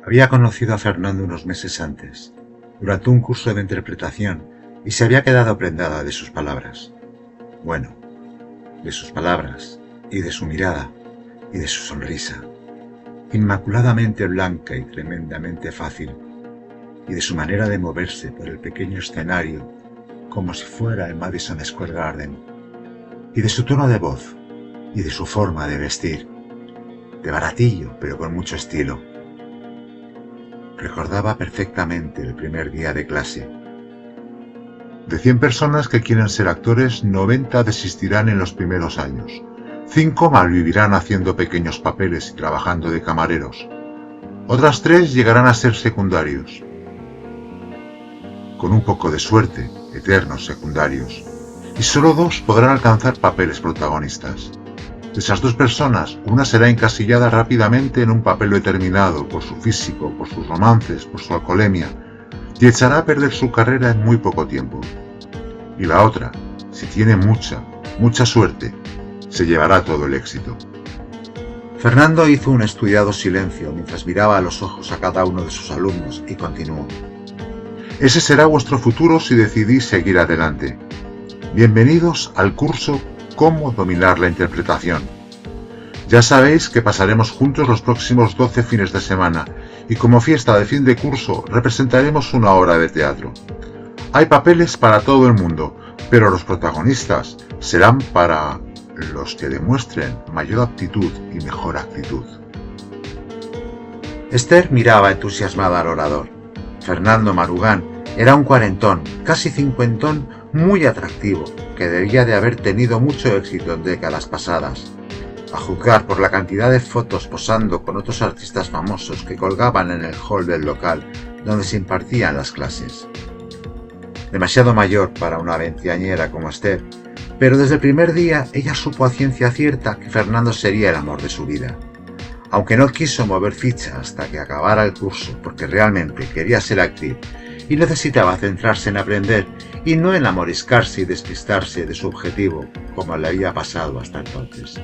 Había conocido a Fernando unos meses antes, durante un curso de interpretación, y se había quedado prendada de sus palabras. Bueno, de sus palabras, y de su mirada, y de su sonrisa, inmaculadamente blanca y tremendamente fácil, y de su manera de moverse por el pequeño escenario, como si fuera el Madison Square Garden, y de su tono de voz, y de su forma de vestir, de baratillo pero con mucho estilo. Recordaba perfectamente el primer día de clase. De 100 personas que quieren ser actores, 90 desistirán en los primeros años. 5 malvivirán haciendo pequeños papeles y trabajando de camareros. Otras 3 llegarán a ser secundarios. Con un poco de suerte, eternos secundarios. Y solo 2 podrán alcanzar papeles protagonistas. De esas 2 personas, una será encasillada rápidamente en un papel determinado por su físico, por sus romances, por su alcoholemia, y echará a perder su carrera en muy poco tiempo. Y la otra, si tiene mucha suerte, se llevará todo el éxito. Fernando hizo un estudiado silencio mientras miraba a los ojos a cada uno de sus alumnos y continuó. Ese será vuestro futuro si decidís seguir adelante. Bienvenidos al curso Cómo dominar la interpretación. Ya sabéis que pasaremos juntos los próximos 12 fines de semana y como fiesta de fin de curso representaremos una obra de teatro. Hay papeles para todo el mundo, pero los protagonistas serán para los que demuestren mayor aptitud y mejor actitud. Esther miraba entusiasmada al orador. Fernando Marugán era un cuarentón, casi cincuentón, muy atractivo, que debía de haber tenido mucho éxito en décadas pasadas, a juzgar por la cantidad de fotos posando con otros artistas famosos que colgaban en el hall del local donde se impartían las clases. Demasiado mayor para una veinteañera como Esther, pero desde el primer día ella supo a ciencia cierta que Fernando sería el amor de su vida. Aunque no quiso mover ficha hasta que acabara el curso porque realmente quería ser actriz y necesitaba centrarse en aprender y no en amoriscarse y despistarse de su objetivo, como le había pasado hasta entonces.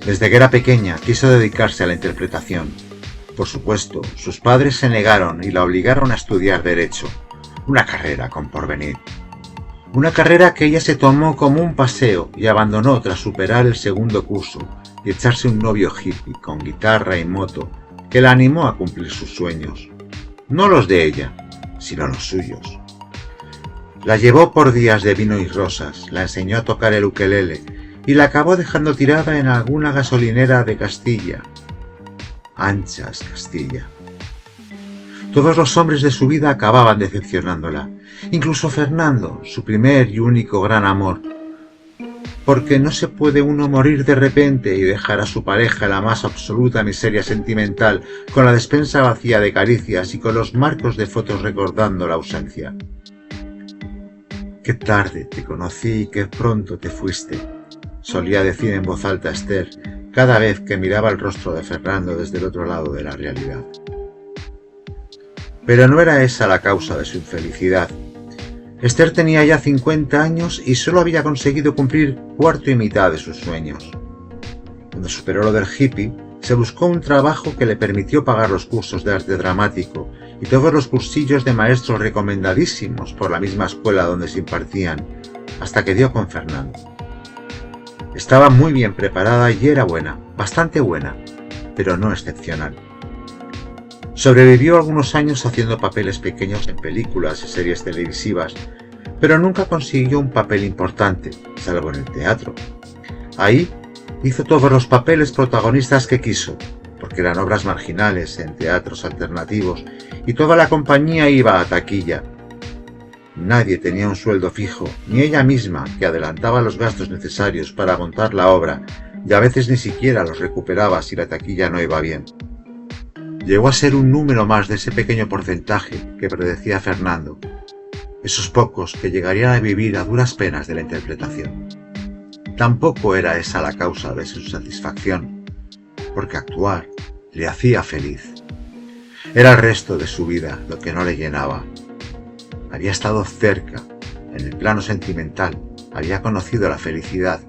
Desde que era pequeña quiso dedicarse a la interpretación. Por supuesto, sus padres se negaron y la obligaron a estudiar Derecho, una carrera con porvenir. Una carrera que ella se tomó como un paseo y abandonó tras superar el segundo curso y echarse un novio hippie con guitarra y moto que la animó a cumplir sus sueños. No los de ella, sino los suyos. La llevó por días de vino y rosas, la enseñó a tocar el ukelele y la acabó dejando tirada en alguna gasolinera de Castilla. Anchas Castilla. Todos los hombres de su vida acababan decepcionándola, incluso Fernando, su primer y único gran amor. Porque no se puede uno morir de repente y dejar a su pareja en la más absoluta miseria sentimental, con la despensa vacía de caricias y con los marcos de fotos recordando la ausencia. Qué tarde te conocí y qué pronto te fuiste, solía decir en voz alta Esther cada vez que miraba el rostro de Fernando desde el otro lado de la realidad. Pero no era esa la causa de su infelicidad. Esther tenía ya 50 años y solo había conseguido cumplir cuarto y mitad de sus sueños. Cuando superó lo del hippie, se buscó un trabajo que le permitió pagar los cursos de arte dramático y todos los cursillos de maestros recomendadísimos por la misma escuela donde se impartían, hasta que dio con Fernando. Estaba muy bien preparada y era buena, bastante buena, pero no excepcional. Sobrevivió algunos años haciendo papeles pequeños en películas y series televisivas, pero nunca consiguió un papel importante, salvo en el teatro. Ahí hizo todos los papeles protagonistas que quiso, porque eran obras marginales en teatros alternativos y toda la compañía iba a taquilla. Nadie tenía un sueldo fijo, ni ella misma, que adelantaba los gastos necesarios para montar la obra y a veces ni siquiera los recuperaba si la taquilla no iba bien. Llegó a ser un número más de ese pequeño porcentaje que predecía Fernando, esos pocos que llegarían a vivir a duras penas de la interpretación. Tampoco era esa la causa de su satisfacción, porque actuar le hacía feliz. Era el resto de su vida lo que no le llenaba. Había estado cerca, en el plano sentimental, había conocido la felicidad,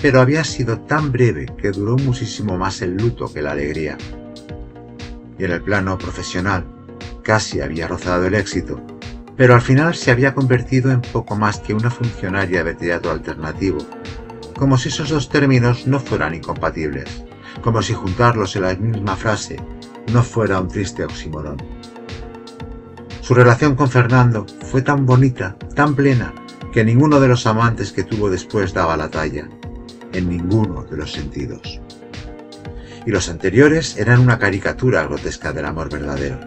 pero había sido tan breve que duró muchísimo más el luto que la alegría. y en el plano profesional casi había rozado el éxito, pero al final se había convertido en poco más que una funcionaria de teatro alternativo, como si esos dos términos no fueran incompatibles, como si juntarlos en la misma frase no fuera un triste oxímoron. Su relación con Fernando fue tan bonita, tan plena, que ninguno de los amantes que tuvo después daba la talla, en ninguno de los sentidos. Y los anteriores eran una caricatura grotesca del amor verdadero.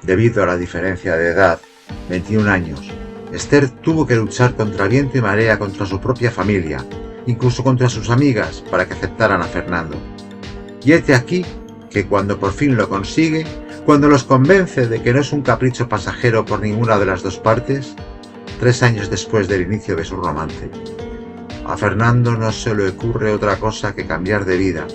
Debido a la diferencia de edad, 21 años, Esther tuvo que luchar contra viento y marea contra su propia familia, incluso contra sus amigas, para que aceptaran a Fernando. Y hete aquí que cuando por fin lo consigue, cuando los convence de que no es un capricho pasajero por ninguna de las dos partes, 3 años después del inicio de su romance, a Fernando no se le ocurre otra cosa que cambiar de vida,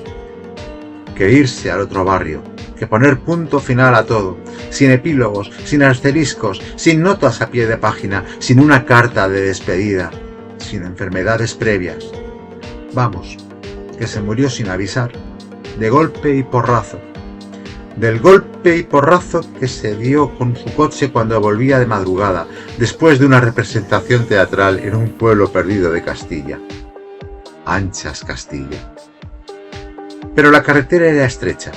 que irse al otro barrio, que poner punto final a todo, sin epílogos, sin asteriscos, sin notas a pie de página, sin una carta de despedida, sin enfermedades previas. Vamos, que se murió sin avisar, de golpe y porrazo. Del golpe y porrazo que se dio con su coche cuando volvía de madrugada, después de una representación teatral en un pueblo perdido de Castilla. Anchas Castilla. Pero la carretera era estrecha.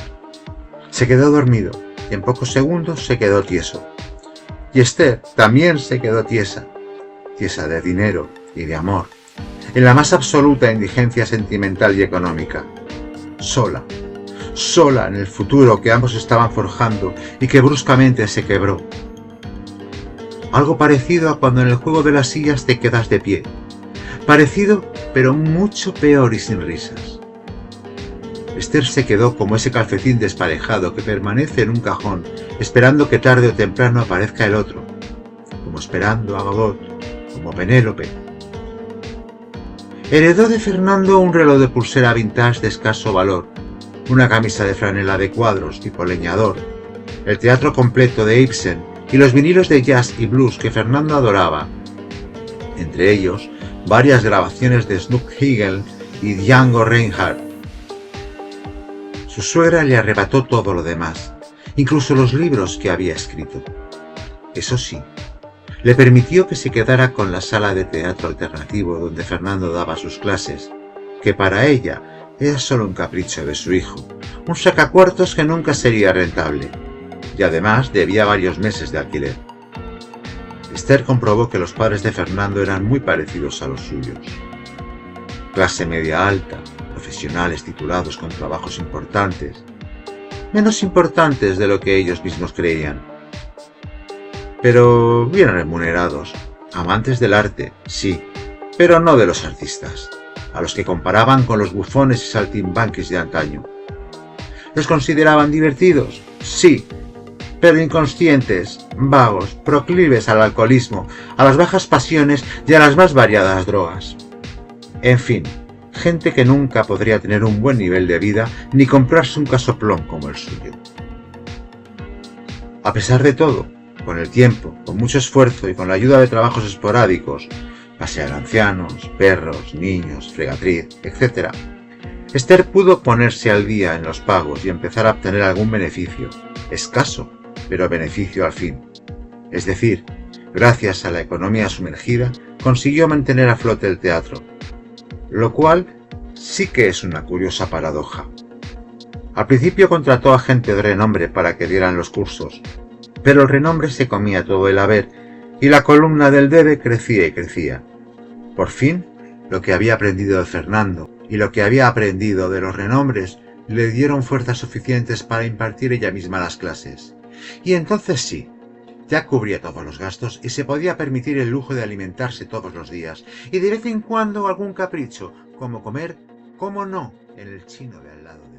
Se quedó dormido y en pocos segundos se quedó tieso. Y Esther también se quedó tiesa. Tiesa de dinero y de amor, en la más absoluta indigencia sentimental y económica. Sola en el futuro que ambos estaban forjando y que bruscamente se quebró. Algo parecido a cuando en el juego de las sillas te quedas de pie. Parecido, pero mucho peor y sin risas. Esther se quedó como ese calcetín desparejado que permanece en un cajón, esperando que tarde o temprano aparezca el otro, como esperando a Godot, como Penélope. Heredó de Fernando un reloj de pulsera vintage de escaso valor, una camisa de franela de cuadros tipo leñador, el teatro completo de Ibsen y los vinilos de jazz y blues que Fernando adoraba, entre ellos varias grabaciones de Snoop Hegel y Django Reinhardt. Su suegra le arrebató todo lo demás, incluso los libros que había escrito. Eso sí, le permitió que se quedara con la sala de teatro alternativo donde Fernando daba sus clases, que para ella era solo un capricho de su hijo, un sacacuartos que nunca sería rentable, y además debía varios meses de alquiler. Esther comprobó que los padres de Fernando eran muy parecidos a los suyos. Clase media alta, profesionales titulados con trabajos importantes, menos importantes de lo que ellos mismos creían, pero bien remunerados, amantes del arte, sí, pero no de los artistas, a los que comparaban con los bufones y saltimbanquis de antaño. ¿Los consideraban divertidos? Sí, pero inconscientes, vagos, proclives al alcoholismo, a las bajas pasiones y a las más variadas drogas. En fin, gente que nunca podría tener un buen nivel de vida ni comprarse un casoplón como el suyo. A pesar de todo, con el tiempo, con mucho esfuerzo y con la ayuda de trabajos esporádicos, pasear ancianos, perros, niños, fregatriz, etc., Esther pudo ponerse al día en los pagos y empezar a obtener algún beneficio, escaso, pero beneficio al fin. Es decir, gracias a la economía sumergida, consiguió mantener a flote el teatro, lo cual sí que es una curiosa paradoja. Al principio contrató a gente de renombre para que dieran los cursos, pero el renombre se comía todo el haber y la columna del debe crecía y crecía. Por fin, lo que había aprendido de Fernando y lo que había aprendido de los renombres le dieron fuerzas suficientes para impartir ella misma las clases. Y entonces sí, ya cubría todos los gastos y se podía permitir el lujo de alimentarse todos los días y de vez en cuando algún capricho, como comer, cómo no, en el chino de al lado.